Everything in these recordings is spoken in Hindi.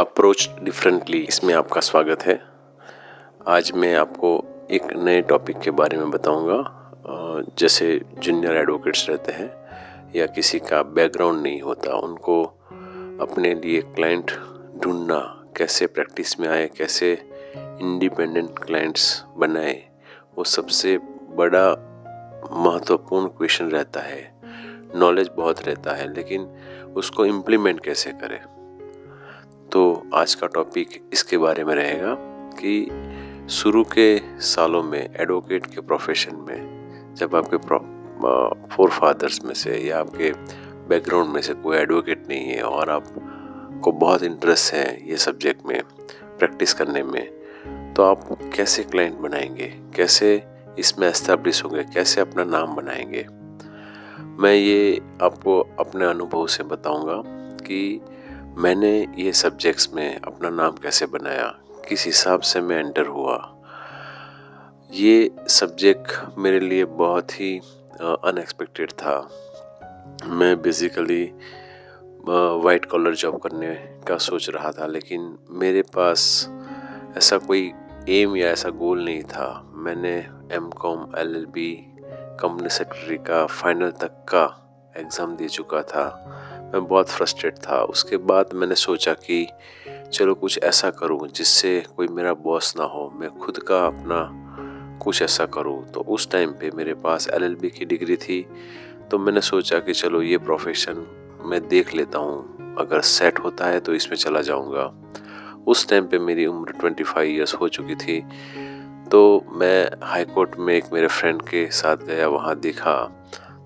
अप्रोच डिफरेंटली इसमें आपका स्वागत है। आज मैं आपको एक नए टॉपिक के बारे में बताऊंगा। जैसे जूनियर एडवोकेट्स रहते हैं या किसी का बैकग्राउंड नहीं होता, उनको अपने लिए क्लाइंट ढूंढना कैसे प्रैक्टिस में आए, कैसे इंडिपेंडेंट क्लाइंट्स बनाए, वो सबसे बड़ा महत्वपूर्ण क्वेश्चन रहता है। नॉलेज बहुत रहता है लेकिन उसको इम्प्लीमेंट कैसे करें। तो आज का टॉपिक इसके बारे में रहेगा कि शुरू के सालों में एडवोकेट के प्रोफेशन में जब आपके फोर फादर्स में से या आपके बैकग्राउंड में से कोई एडवोकेट नहीं है और आपको बहुत इंटरेस्ट है ये सब्जेक्ट में प्रैक्टिस करने में, तो आप कैसे क्लाइंट बनाएंगे, कैसे इसमें एस्टैब्लिश होंगे, कैसे अपना नाम बनाएंगे। मैं ये आपको अपने अनुभव से बताऊंगा कि मैंने ये सब्जेक्ट्स में अपना नाम कैसे बनाया, किस हिसाब से मैं एंटर हुआ। ये सब्जेक्ट मेरे लिए बहुत ही अनएक्सपेक्टेड था। मैं बेसिकली वाइट कॉलर जॉब करने का सोच रहा था, लेकिन मेरे पास ऐसा कोई एम या ऐसा गोल नहीं था। मैंने एमकॉम एलएलबी कंपनी सेक्रेटरी का फाइनल तक का एग्ज़ाम दे चुका था। मैं बहुत फ्रस्ट्रेट था। उसके बाद मैंने सोचा कि चलो कुछ ऐसा करूं जिससे कोई मेरा बॉस ना हो, मैं खुद का अपना कुछ ऐसा करूं। तो उस टाइम पे मेरे पास एलएलबी की डिग्री थी, तो मैंने सोचा कि चलो ये प्रोफेशन मैं देख लेता हूं, अगर सेट होता है तो इसमें चला जाऊंगा। उस टाइम पे मेरी उम्र 25 ईयर्स हो चुकी थी। तो मैं हाई कोर्ट में एक मेरे फ्रेंड के साथ गया, वहाँ देखा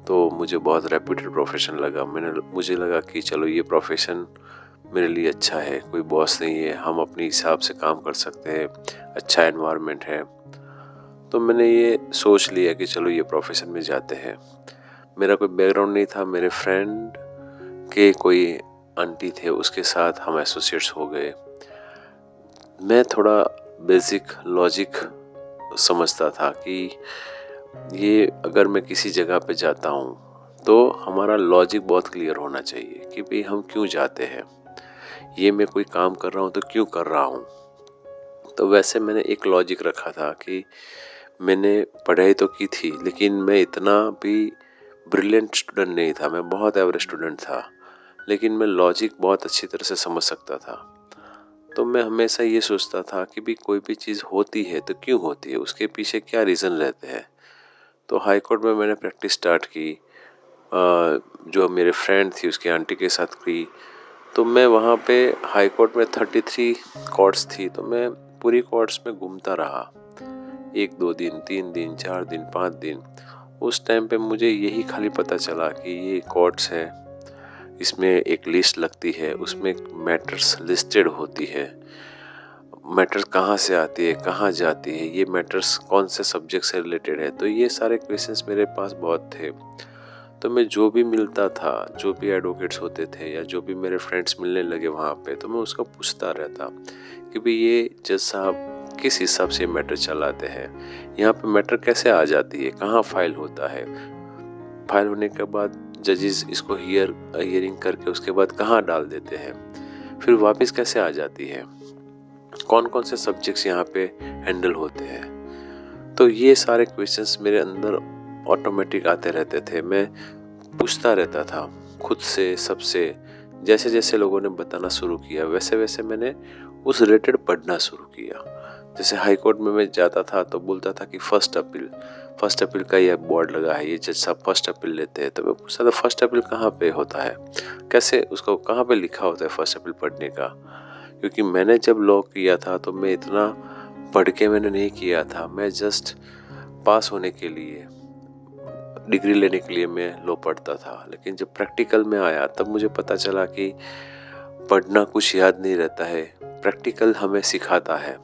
तो मुझे बहुत रेप्यूटेड प्रोफेशन लगा। मुझे लगा कि चलो ये प्रोफेशन मेरे लिए अच्छा है, कोई बॉस नहीं है, हम अपने हिसाब से काम कर सकते हैं, अच्छा एनवायरनमेंट है। तो मैंने ये सोच लिया कि चलो ये प्रोफेशन में जाते हैं। मेरा कोई बैकग्राउंड नहीं था। मेरे फ्रेंड के कोई आंटी थे, उसके साथ हम एसोसिएट्स हो गए। मैं थोड़ा बेसिक लॉजिक समझता था कि ये अगर मैं किसी जगह पे जाता हूँ तो हमारा लॉजिक बहुत क्लियर होना चाहिए कि भाई हम क्यों जाते हैं, ये मैं कोई काम कर रहा हूँ तो क्यों कर रहा हूँ। तो वैसे मैंने एक लॉजिक रखा था कि मैंने पढ़ाई तो की थी लेकिन मैं इतना भी ब्रिलियंट स्टूडेंट नहीं था, मैं बहुत एवरेज स्टूडेंट था, लेकिन मैं लॉजिक बहुत अच्छी तरह से समझ सकता था। तो मैं हमेशा ये सोचता था कि भी कोई भी चीज़ होती है तो क्यों होती है, उसके पीछे क्या रीज़न रहते हैं। तो हाई कोर्ट में मैंने प्रैक्टिस स्टार्ट की, जो मेरे फ्रेंड थी उसकी आंटी के साथ की। तो मैं वहाँ पे हाई कोर्ट में 33 कोर्ट्स थी, तो मैं पूरी कोर्ट्स में घूमता रहा, 1-2 दिन, 3 दिन, 4 दिन, 5 दिन। उस टाइम पे मुझे यही खाली पता चला कि ये कोर्ट्स है, इसमें एक लिस्ट लगती है, उसमें मैटर्स लिस्टेड होती है, मैटर्स कहाँ से आती है, कहाँ जाती है, ये मैटर्स कौन से सब्जेक्ट से रिलेटेड है। तो ये सारे क्वेश्चंस मेरे पास बहुत थे। तो मैं जो भी मिलता था, जो भी एडवोकेट्स होते थे या जो भी मेरे फ्रेंड्स मिलने लगे वहाँ पे, तो मैं उसका पूछता रहता कि भाई ये जज साहब किस हिसाब से मैटर चलाते हैं, यहाँ पे मैटर कैसे आ जाती है, कहाँ फाइल होता है, फाइल होने के बाद जजेस इसको हियरिंग करके उसके बाद कहाँ डाल देते हैं, फिर वापस कैसे आ जाती है, कौन कौन से सब्जेक्ट्स यहाँ पे हैंडल होते हैं। तो ये सारे क्वेश्चंस मेरे अंदर ऑटोमेटिक आते रहते थे। मैं पूछता रहता था खुद से, सबसे। जैसे जैसे लोगों ने बताना शुरू किया वैसे वैसे मैंने उस रिलेटेड पढ़ना शुरू किया। जैसे हाई कोर्ट में मैं जाता था तो बोलता था कि फर्स्ट अपील का ये बोर्ड लगा है, ये जज साहब फर्स्ट अपील लेते हैं। तो मैं पूछता था फर्स्ट अपील कहाँ पे होता है, कैसे उसको कहाँ पे लिखा होता है फर्स्ट अपील पढ़ने का। क्योंकि मैंने जब लॉ किया था तो मैं इतना पढ़ के मैंने नहीं किया था, मैं जस्ट पास होने के लिए, डिग्री लेने के लिए मैं लॉ पढ़ता था। लेकिन जब प्रैक्टिकल में आया तब मुझे पता चला कि पढ़ना कुछ याद नहीं रहता है, प्रैक्टिकल हमें सिखाता है।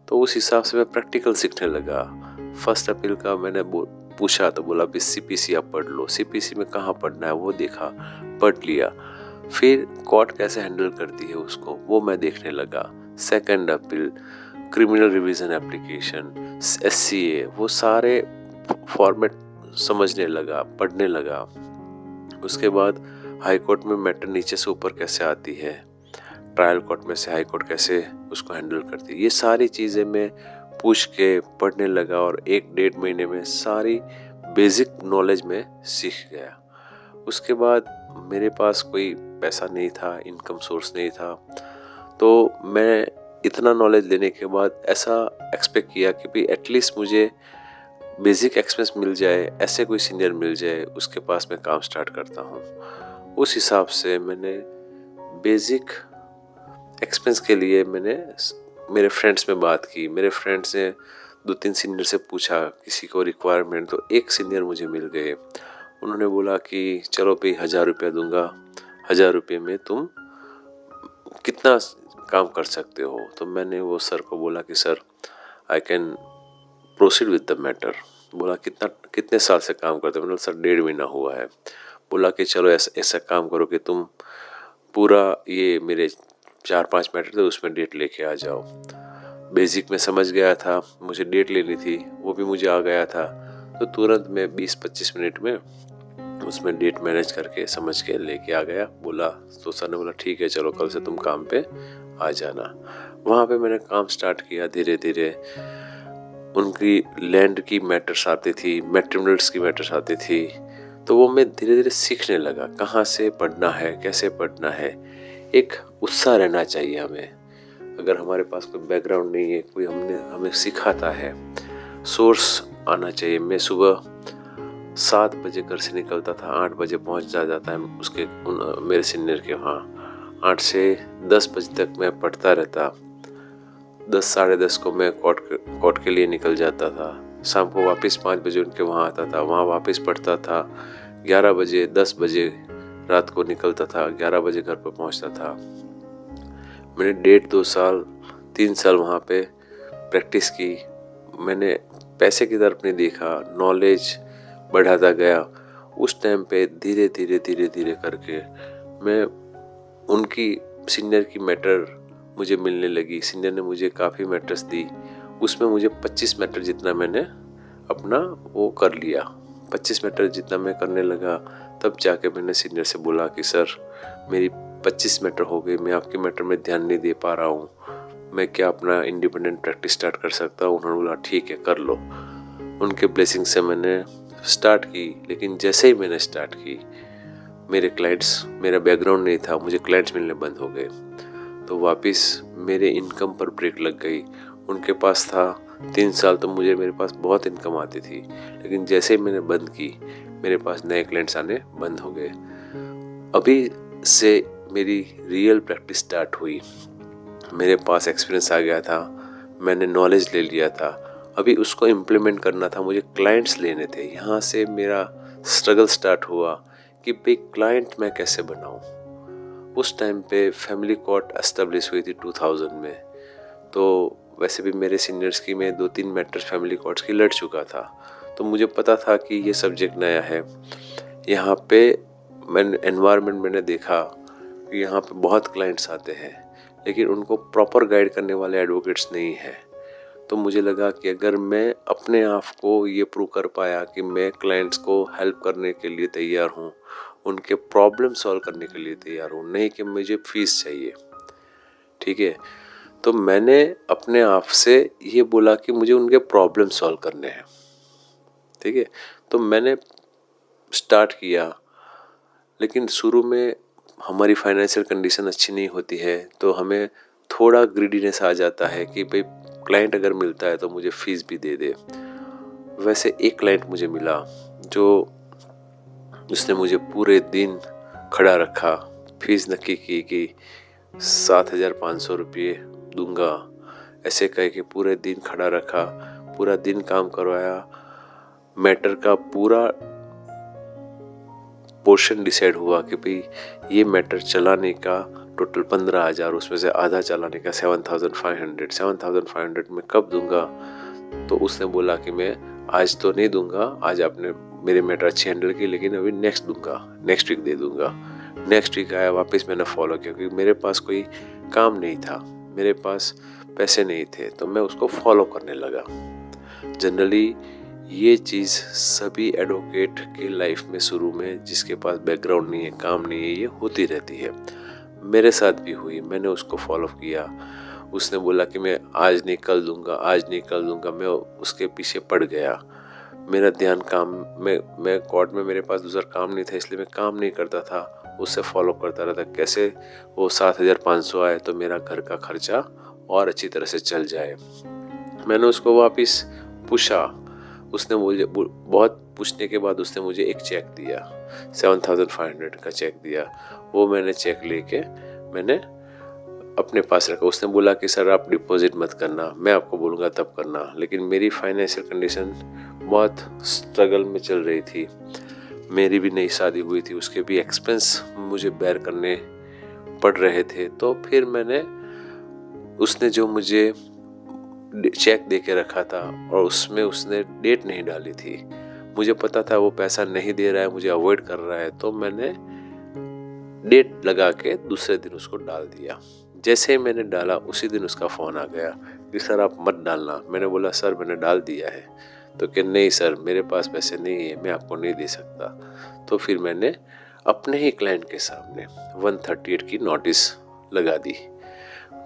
तो उस हिसाब से मैं प्रैक्टिकल सीखने लगा। फर्स्ट अपील का मैंने पूछा तो बोला भी सीपीसी आप पढ़ लो। सीपीसी में कहाँ पढ़ना है वो देखा, पढ़ लिया। फिर कोर्ट कैसे हैंडल करती है उसको वो मैं देखने लगा। Second appeal, criminal revision application, SCA, वो सारे फॉर्मेट समझने लगा, पढ़ने लगा। उसके बाद हाई कोर्ट में मैटर नीचे से ऊपर कैसे आती है, ट्रायल कोर्ट में से हाई कोर्ट कैसे उसको हैंडल करती है, ये सारी चीज़ें मैं पूछ के पढ़ने लगा और 1-1.5 महीने में सारी बेसिक नॉलेज में सीख गया। उसके बाद मेरे पास कोई पैसा नहीं था, इनकम सोर्स नहीं था, तो मैं इतना नॉलेज लेने के बाद ऐसा एक्सपेक्ट किया कि भाई एटलीस्ट मुझे बेसिक एक्सपेंस मिल जाए, ऐसे कोई सीनियर मिल जाए, उसके पास मैं काम स्टार्ट करता हूँ। उस हिसाब से मैंने बेसिक एक्सपेंस के लिए मेरे फ्रेंड्स में बात की। मेरे फ्रेंड्स ने 2-3 सीनियर से पूछा किसी को रिक्वायरमेंट, तो एक सीनियर मुझे मिल गए। उन्होंने बोला कि चलो भाई 1000 रुपया दूंगा, 1000 रुपये में तुम कितना काम कर सकते हो। तो मैंने वो सर को बोला कि sir I can proceed with the matter. बोला कितने साल से काम करते हो? मैंने बोला सर 1.5 महीना हुआ है। बोला कि चलो ऐसा काम करो कि तुम पूरा ये मेरे 4-5 मैटर थे उसमें डेट लेके आ जाओ। बेसिक में समझ गया था, मुझे डेट लेनी थी, वो भी मुझे आ गया था। तो तुरंत मैं 20-25 मिनट में उसमें डेट मैनेज करके समझ के लेके आ गया। बोला तो सर ने बोला ठीक है चलो कल से तुम काम पे आ जाना। वहाँ पे मैंने काम स्टार्ट किया। धीरे धीरे उनकी लैंड की मैटर्स आती थी, मैट्रिमोनियल्स की मैटर्स आती थी, तो वो मैं धीरे धीरे सीखने लगा कहाँ से पढ़ना है, कैसे पढ़ना है। एक उत्साह रहना चाहिए हमें। अगर हमारे पास कोई बैकग्राउंड नहीं है, कोई हमें सिखाता है, सोर्स आना चाहिए। मैं सुबह 7 बजे घर से निकलता था, 8 बजे पहुंच जाता है मेरे सीनियर के वहाँ। 8 से 10 बजे तक मैं पढ़ता रहता। 10 साढ़े 10 को मैं कोर्ट के लिए निकल जाता था। शाम को वापस 5 बजे उनके वहाँ आता था, वहाँ वापस पढ़ता था। 11 बजे 10 बजे रात को निकलता था, 11 बजे घर पर पहुँचता था। मैंने 1.5-2 साल 3 साल वहाँ पे प्रैक्टिस की। मैंने पैसे की तरफ नहीं देखा, नॉलेज बढ़ाता गया। उस टाइम पे धीरे धीरे करके मैं उनकी सीनियर की मैटर मुझे मिलने लगी। सीनियर ने मुझे काफ़ी मैटर्स दी, उसमें मुझे 25 मैटर जितना मैंने अपना वो कर लिया। 25 मैटर जितना मैं करने लगा, तब जाके मैंने सीनियर से बोला कि सर मेरी 25 मैटर हो गई, मैं आपके मैटर में ध्यान नहीं दे पा रहा हूँ, मैं क्या अपना इंडिपेंडेंट प्रैक्टिस स्टार्ट कर सकता हूँ? उन्होंने बोला ठीक है कर लो। उनके ब्लेसिंग से मैंने स्टार्ट की। लेकिन जैसे ही मैंने स्टार्ट की, मेरा बैकग्राउंड नहीं था, मुझे क्लाइंट्स मिलने बंद हो गए। तो वापस मेरे इनकम पर ब्रेक लग गई। उनके पास था 3 साल तो मेरे पास बहुत इनकम आती थी, लेकिन जैसे ही मैंने बंद की, मेरे पास नए क्लाइंट्स आने बंद हो गए। अभी से मेरी रियल प्रैक्टिस स्टार्ट हुई। मेरे पास एक्सपीरियंस आ गया था, मैंने नॉलेज ले लिया था। अभी उसको इम्प्लीमेंट करना था, मुझे क्लाइंट्स लेने थे। यहाँ से मेरा स्ट्रगल स्टार्ट हुआ कि भाई क्लाइंट मैं कैसे बनाऊँ। उस टाइम पे फैमिली कोर्ट एस्टेब्लिश हुई थी 2000 में। तो वैसे भी मेरे सीनियर्स की मैं 2-3 मैटर्स फैमिली कोर्ट्स की लड़ चुका था, तो मुझे पता था कि ये सब्जेक्ट नया है। यहाँ पे मैंने देखा कि यहाँ पे बहुत क्लाइंट्स आते हैं, लेकिन उनको प्रॉपर गाइड करने वाले एडवोकेट्स नहीं है। तो मुझे लगा कि अगर मैं अपने आप को ये प्रूव कर पाया कि मैं क्लाइंट्स को हेल्प करने के लिए तैयार हूँ, उनके प्रॉब्लम सॉल्व करने के लिए तैयार हूँ, नहीं कि मुझे फीस चाहिए, ठीक है। तो मैंने अपने आप से ये बोला कि मुझे उनके प्रॉब्लम सॉल्व करने हैं, ठीक है। तो मैंने स्टार्ट किया, लेकिन शुरू में हमारी फाइनेंशियल कंडीशन अच्छी नहीं होती है, तो हमें थोड़ा ग्रीडीनेस आ जाता है कि भाई क्लाइंट अगर मिलता है तो मुझे फीस भी दे दे। वैसे एक क्लाइंट मुझे मिला उसने मुझे पूरे दिन खड़ा रखा, फीस नक्की की कि 7,500 रुपये दूंगा, ऐसे कह के पूरे दिन खड़ा रखा, पूरा दिन काम करवाया। मैटर का पूरा पोर्शन डिसाइड हुआ कि भाई ये मैटर चलाने का टोटल 15,000, उसमें से आधा चलाने का 7,500 में कब दूंगा? तो उसने बोला कि मैं आज तो नहीं दूंगा, आज आपने मेरे मैटर अच्छी हैंडल की, लेकिन अभी नेक्स्ट वीक दे दूंगा। नेक्स्ट वीक आया, वापस मैंने फॉलो किया, क्योंकि मेरे पास कोई काम नहीं था, मेरे पास पैसे नहीं थे, तो मैं उसको फॉलो करने लगा। जनरली ये चीज़ सभी एडवोकेट की लाइफ में शुरू में, जिसके पास बैकग्राउंड नहीं है, काम नहीं है, ये होती रहती है। मेरे साथ भी हुई, मैंने उसको फॉलो किया। उसने बोला कि मैं आज नहीं कल दूंगा, आज नहीं कल दूंगा, मैं उसके पीछे पड़ गया। मेरा ध्यान काम में, मैं कोर्ट में मेरे पास दूसरा काम नहीं था, इसलिए मैं काम नहीं करता था, उससे फॉलो करता रहता कैसे वो 7,500 आए तो मेरा घर का खर्चा और अच्छी तरह से चल जाए। मैंने उसको वापस पूछा, उसने मुझे बहुत पूछने के बाद उसने मुझे एक चेक दिया, 7,500 का चेक दिया। वो मैंने चेक लेके मैंने अपने पास रखा। उसने बोला कि सर आप डिपॉजिट मत करना, मैं आपको बोलूँगा तब करना। लेकिन मेरी फाइनेंशियल कंडीशन बहुत स्ट्रगल में चल रही थी, मेरी भी नई शादी हुई थी, उसके भी एक्सपेंस मुझे बेयर करने पड़ रहे थे। तो फिर मैंने, उसने जो मुझे चेक दे के रखा था और उसमें उसने डेट नहीं डाली थी, मुझे पता था वो पैसा नहीं दे रहा है, मुझे अवॉइड कर रहा है, तो मैंने डेट लगा के दूसरे दिन उसको डाल दिया। जैसे ही मैंने डाला उसी दिन उसका फ़ोन आ गया कि सर आप मत डालना। मैंने बोला सर मैंने डाल दिया है। तो कि नहीं सर मेरे पास पैसे नहीं है, मैं आपको नहीं दे सकता। तो फिर मैंने अपने ही क्लाइंट के सामने 138 की नोटिस लगा दी।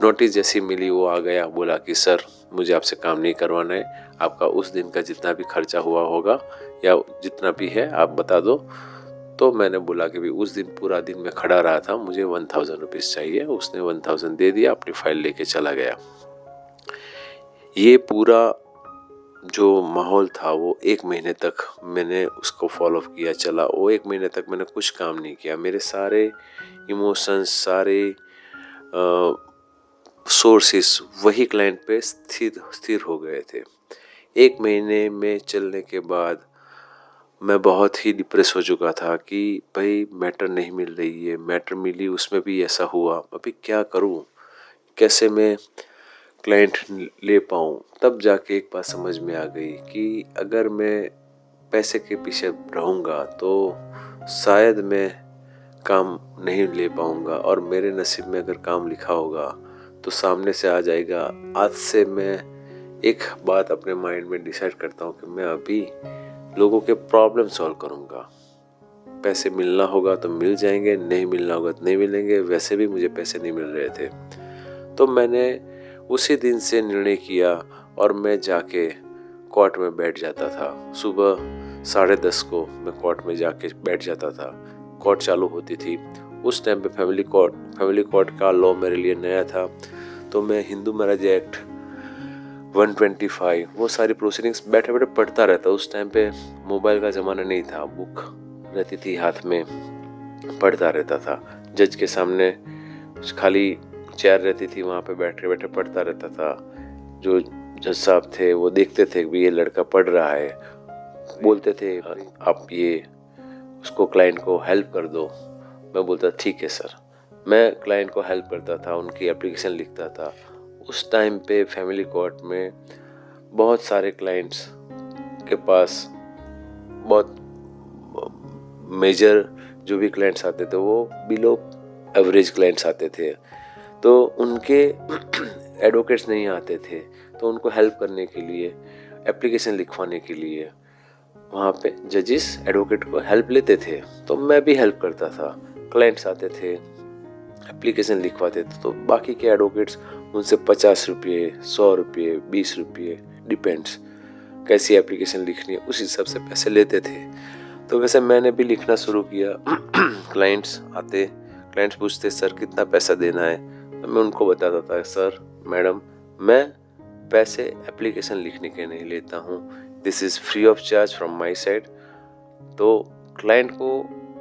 नोटिस जैसी मिली वो आ गया, बोला कि सर मुझे आपसे काम नहीं करवाना है, आपका उस दिन का जितना भी खर्चा हुआ होगा या जितना भी है आप बता दो। तो मैंने बोला कि भी उस दिन पूरा दिन मैं खड़ा रहा था, मुझे 1,000 रुपीज़ चाहिए। उसने 1,000 दे दिया, अपनी फाइल लेके चला गया। ये पूरा जो माहौल था वो 1 महीने तक मैंने उसको फॉलो किया चला। वो 1 महीने तक मैंने कुछ काम नहीं किया। मेरे सारे इमोशंस, सारे सोर्सेस वही क्लाइंट पे स्थिर हो गए थे। 1 महीने में चलने के बाद मैं बहुत ही डिप्रेस हो चुका था कि भाई मैटर नहीं मिल रही है, मैटर मिली उसमें भी ऐसा हुआ, अभी क्या करूं, कैसे मैं क्लाइंट ले पाऊं। तब जाके एक बात समझ में आ गई कि अगर मैं पैसे के पीछे रहूंगा तो शायद मैं काम नहीं ले पाऊंगा, और मेरे नसीब में अगर काम लिखा होगा तो सामने से आ जाएगा। आज से मैं एक बात अपने माइंड में डिसाइड करता हूँ कि मैं अभी लोगों के प्रॉब्लम सॉल्व करूँगा। पैसे मिलना होगा तो मिल जाएंगे, नहीं मिलना होगा तो नहीं मिलेंगे। वैसे भी मुझे पैसे नहीं मिल रहे थे। तो मैंने उसी दिन से निर्णय किया और मैं जाके कोर्ट में बैठ जाता था। सुबह 10:30 को मैं कोर्ट में जाके बैठ जाता था। कोर्ट चालू होती थी। उस टाइम पे फैमिली कोर्ट का लॉ मेरे लिए नया था। तो मैं हिंदू मैरिज एक्ट 125 वो सारी प्रोसीडिंग्स बैठे बैठे पढ़ता रहता। उस टाइम पे मोबाइल का ज़माना नहीं था, बुक रहती थी हाथ में, पढ़ता रहता था। जज के सामने खाली चेयर रहती थी, वहाँ पे बैठे बैठे पढ़ता रहता था। जो जज साहब थे वो देखते थे कि ये लड़का पढ़ रहा है, बोलते थे आप ये उसको क्लाइंट को हेल्प कर दो। मैं बोलता ठीक है सर। मैं क्लाइंट को हेल्प करता था, उनकी एप्लीकेशन लिखता था। उस टाइम पे फैमिली कोर्ट में बहुत सारे क्लाइंट्स के पास बहुत मेजर जो भी क्लाइंट्स आते थे वो बिलो एवरेज क्लाइंट्स आते थे। तो उनके एडवोकेट्स नहीं आते थे, तो उनको हेल्प करने के लिए, एप्लीकेशन लिखवाने के लिए वहाँ पे जजेस एडवोकेट को हेल्प लेते थे। तो मैं भी हेल्प करता था। क्लाइंट्स आते थे, एप्लीकेशन लिखवाते थे, तो बाकी के एडवोकेट्स उनसे 50 रुपये, 100 रुपये, 20 रुपये, डिपेंड्स कैसी एप्लीकेशन लिखनी है उस हिसाब से पैसे लेते थे। तो वैसे मैंने भी लिखना शुरू किया। क्लाइंट्स आते, क्लाइंट्स पूछते सर कितना पैसा देना है, तो मैं उनको बताता था सर मैडम मैं पैसे एप्लीकेशन लिखने के नहीं लेता हूँ, this is free of charge from my side. तो क्लाइंट को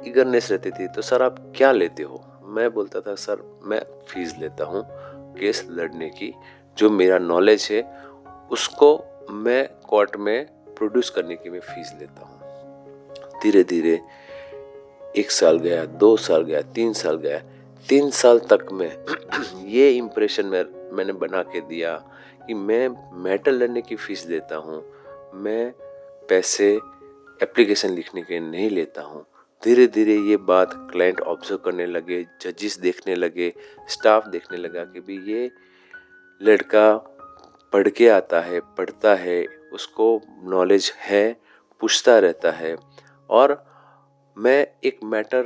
ईगरनेस रहती थी, तो सर आप क्या लेते हो? मैं बोलता था सर मैं फीस लेता हूँ केस लड़ने की, जो मेरा नॉलेज है उसको मैं कोर्ट में प्रोड्यूस करने की मैं फीस लेता हूँ। धीरे धीरे 1 साल गया, 2 साल गया, 3 साल गया। 3 साल तक में ये इम्प्रेशन मैंने बना के दिया कि मैं मैटर लड़ने की फीस देता हूँ, मैं पैसे एप्लीकेशन लिखने के नहीं लेता हूँ। धीरे धीरे ये बात क्लाइंट ऑब्जर्व करने लगे, जजेस देखने लगे, स्टाफ देखने लगा कि भी ये लड़का पढ़ के आता है, पढ़ता है, उसको नॉलेज है, पूछता रहता है। और मैं एक मैटर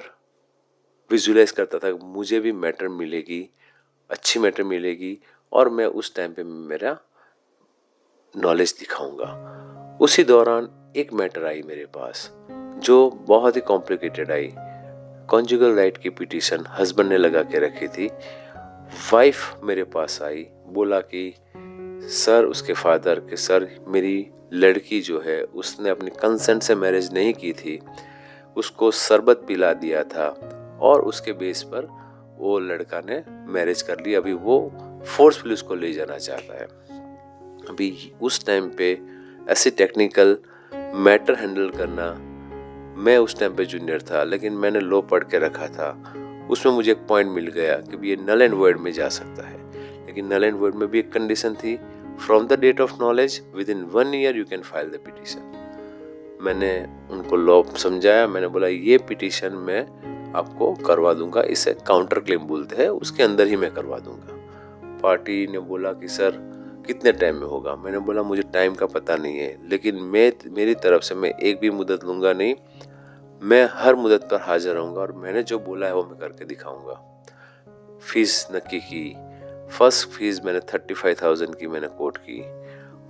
विजुलाइज करता था मुझे भी मैटर मिलेगी, अच्छी मैटर मिलेगी और मैं उस टाइम पे मेरा नॉलेज दिखाऊंगा। उसी दौरान एक मैटर आई मेरे पास जो बहुत ही कॉम्प्लिकेटेड आई। कॉन्जुगल राइट की पिटीशन हस्बैंड ने लगा के रखी थी। वाइफ मेरे पास आई, बोला कि सर, उसके फादर के सर, मेरी लड़की जो है उसने अपनी कंसेंट से मैरिज नहीं की थी, उसको शरबत पिला दिया था और उसके बेस पर वो लड़का ने मैरिज कर ली। अभी वो फोर्सफुली उसको ले जाना चाहता है। अभी उस टाइम पे ऐसे टेक्निकल मैटर हैंडल करना, मैं उस टाइम पे जूनियर था लेकिन मैंने लॉ पढ़ के रखा था। उसमें मुझे एक पॉइंट मिल गया कि ये नल एंड वॉइड में जा सकता है, लेकिन नल एंड वॉइड में भी एक कंडीशन थी, from the date of knowledge within 1 year you can file the petition. मैंने उनको लॉ समझाया, मैंने बोला ये पिटीशन मैं आपको करवा दूंगा, इसे काउंटर क्लेम बोलते हैं, उसके अंदर ही मैं करवा दूंगा। पार्टी ने बोला कि सर कितने टाइम में होगा। मैंने बोला मुझे टाइम का पता नहीं है, लेकिन मेरी तरफ से मैं एक भी मुदत लूंगा नहीं, मैं हर मुदत पर हाजिर रहूंगा और मैंने जो बोला है वो मैं करके दिखाऊंगा। फीस नक्की की। फर्स्ट फीस मैंने 35,000 की मैंने कोट की।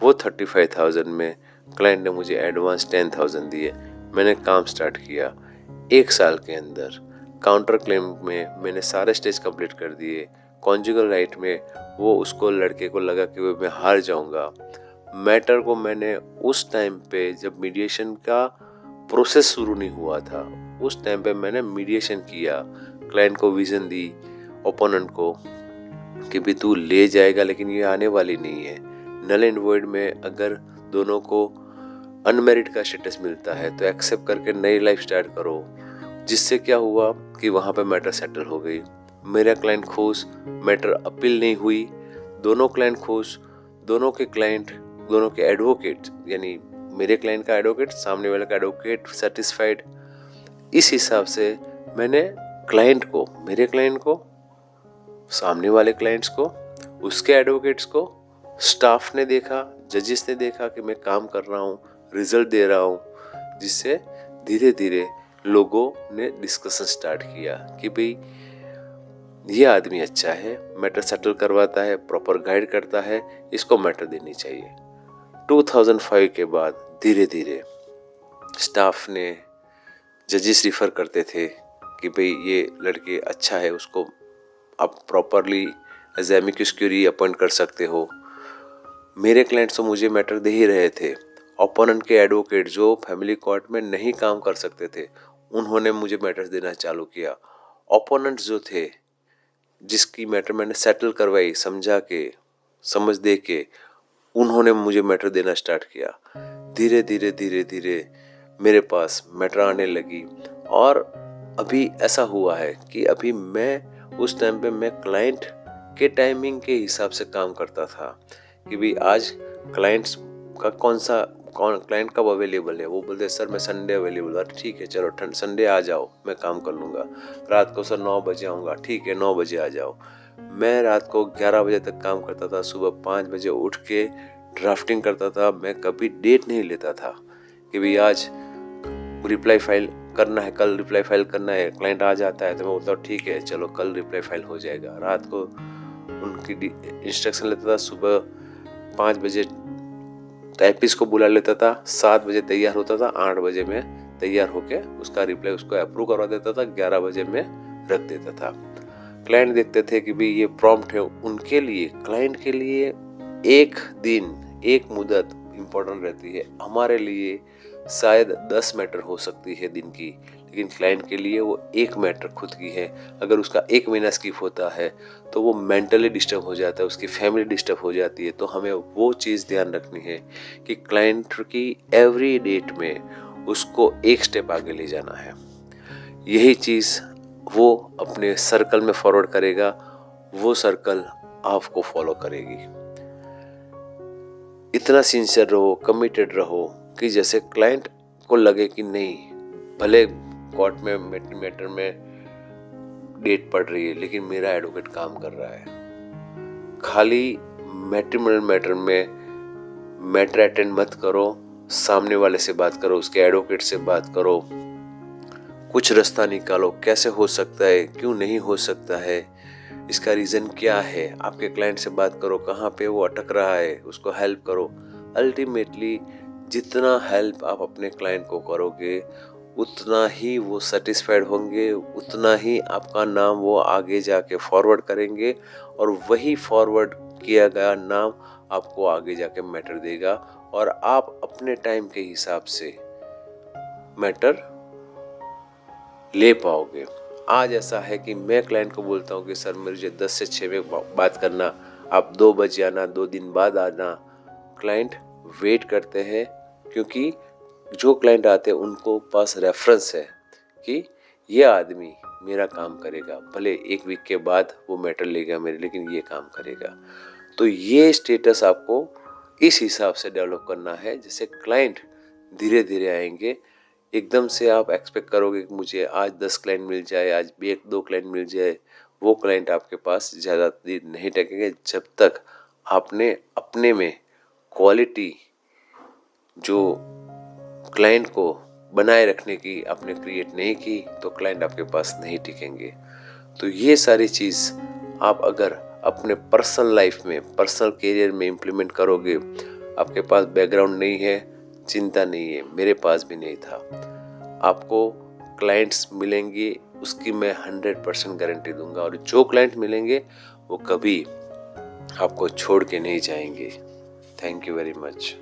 वो 35,000 में क्लाइंट ने मुझे एडवांस 10,000 दिए। मैंने काम स्टार्ट किया। 1 साल के अंदर काउंटर क्लेम में मैंने सारे स्टेज कंप्लीट कर दिए। कॉन्जुगल राइट में वो उसको लड़के को लगा कि मैं हार जाऊंगा। मैटर को मैंने उस टाइम पे, जब मीडिएशन का प्रोसेस शुरू नहीं हुआ था, उस टाइम पे मैंने मीडिएशन किया, क्लाइंट को विजन दी, ओपोनेंट को, कि भी तू ले जाएगा लेकिन ये आने वाली नहीं है। नल एंड वॉइड में अगर दोनों को अनमेरिड का स्टेटस मिलता है तो एक्सेप्ट करके नई लाइफ स्टार्ट करो। जिससे क्या हुआ कि वहाँ पे मैटर सेटल हो गई। मेरा क्लाइंट खुश, मैटर अपील नहीं हुई, दोनों क्लाइंट खुश, दोनों के एडवोकेट, यानी मेरे क्लाइंट का एडवोकेट, सामने वाले का एडवोकेट सेटिस्फाइड। इस हिसाब से मैंने मेरे क्लाइंट को, सामने वाले क्लाइंट्स को, उसके एडवोकेट्स को, स्टाफ ने देखा, जजेस ने देखा कि मैं काम कर रहा हूँ, रिजल्ट दे रहा हूँ, जिससे धीरे धीरे लोगों ने डिस्कशन स्टार्ट किया कि भाई ये आदमी अच्छा है, मैटर सेटल करवाता है, प्रॉपर गाइड करता है, इसको मैटर देनी चाहिए। 2005 के बाद धीरे धीरे स्टाफ ने, जजेस रिफर करते थे कि भाई ये लड़के अच्छा है, उसको आप properly as amicus curiae appoint कर सकते हो। मेरे क्लाइंट्स तो मुझे मैटर दे ही रहे थे। ओपोनेंट के एडवोकेट जो फैमिली कोर्ट में नहीं काम कर सकते थे, उन्होंने मुझे मैटर देना चालू किया। ओपोनेंट्स जो थे, जिसकी मैटर मैंने सेटल करवाई समझ दे के, उन्होंने मुझे मैटर देना स्टार्ट किया। धीरे धीरे मेरे पास मैटर आने लगी। और अभी ऐसा हुआ है कि अभी मैं उस टाइम पे मैं क्लाइंट के टाइमिंग के हिसाब से काम करता था कि भाई आज क्लाइंट्स का क्लाइंट कब अवेलेबल है। वो बोलते सर मैं संडे अवेलेबल है, ठीक है चलो संडे आ जाओ, मैं काम कर लूँगा। रात को सर 9 बजे आऊँगा, ठीक है 9 बजे आ जाओ। मैं रात को 11 बजे तक काम करता था, सुबह 5 बजे उठ के ड्राफ्टिंग करता था। मैं कभी डेट नहीं लेता था कि भाई आज रिप्लाई फाइल करना है, कल रिप्लाई फाइल करना है। क्लाइंट आ जाता है तो मैं बोलता हूँ ठीक है चलो कल रिप्लाई फाइल हो जाएगा। रात को उनकी इंस्ट्रक्शन लेता था, सुबह 5 बजे टाइपिस्ट को बुला लेता था, 7 बजे तैयार होता था, 8 बजे में तैयार होके उसका रिप्लाई उसको अप्रूव करवा देता था, 11 बजे में रख देता था। क्लाइंट देखते थे कि भाई ये प्रॉम्प्ट है उनके लिए। क्लाइंट के लिए एक दिन, एक मुदत इम्पोर्टेंट रहती है, हमारे लिए शायद 10 मैटर हो सकती है दिन की, लेकिन क्लाइंट के लिए वो एक मैटर खुद की है। अगर उसका 1 महीना स्किप होता है तो वो मेंटली डिस्टर्ब हो जाता है, उसकी फैमिली डिस्टर्ब हो जाती है। तो हमें वो चीज़ ध्यान रखनी है कि क्लाइंट की एवरी डेट में उसको एक स्टेप आगे ले जाना है। यही चीज़ वो अपने सर्कल में फॉरवर्ड करेगा, वो सर्कल आपको फॉलो करेगी। इतना सिंसियर रहो, कमिटेड रहो कि जैसे क्लाइंट को लगे कि नहीं, भले कोर्ट में मैटर में डेट पड़ रही है लेकिन मेरा एडवोकेट काम कर रहा है। खाली मैट्रिमोनियल मैटर में मैटर अटेंड मत करो, सामने वाले से बात करो, उसके एडवोकेट से बात करो, कुछ रास्ता निकालो, कैसे हो सकता है, क्यों नहीं हो सकता है, इसका रीज़न क्या है। आपके क्लाइंट से बात करो, कहाँ पे वो अटक रहा है, उसको हेल्प करो। अल्टीमेटली जितना हेल्प आप अपने क्लाइंट को करोगे उतना ही वो सेटिस्फाइड होंगे, उतना ही आपका नाम वो आगे जाके फॉरवर्ड करेंगे और वही फॉरवर्ड किया गया नाम आपको आगे जाके मैटर देगा और आप अपने टाइम के हिसाब से मैटर ले पाओगे। आज ऐसा है कि मैं क्लाइंट को बोलता हूँ कि सर मुझे 10 से 6 में बात करना, आप 2 बजे आना, 2 दिन बाद आना। क्लाइंट वेट करते हैं क्योंकि जो क्लाइंट आते हैं उनको पास रेफरेंस है कि ये आदमी मेरा काम करेगा, भले 1 वीक के बाद वो मैटर लेगा मेरे, लेकिन ये काम करेगा। तो ये स्टेटस आपको इस हिसाब से डेवलप करना है जैसे क्लाइंट धीरे धीरे आएंगे। एकदम से आप एक्सपेक्ट करोगे कि मुझे आज 10 क्लाइंट मिल जाए, आज 1-2 क्लाइंट मिल जाए, वो क्लाइंट आपके पास ज़्यादा देर नहीं टकेंगे जब तक आपने अपने में क्वालिटी जो क्लाइंट को बनाए रखने की आपने क्रिएट नहीं की तो क्लाइंट आपके पास नहीं टिकेंगे। तो ये सारी चीज़ आप अगर अपने पर्सनल लाइफ में, पर्सनल करियर में इम्प्लीमेंट करोगे, आपके पास बैकग्राउंड नहीं है, चिंता नहीं है, मेरे पास भी नहीं था। आपको क्लाइंट्स मिलेंगे उसकी मैं 100% गारंटी दूंगा और जो क्लाइंट मिलेंगे वो कभी आपको छोड़ के नहीं जाएंगे। Thank you very much.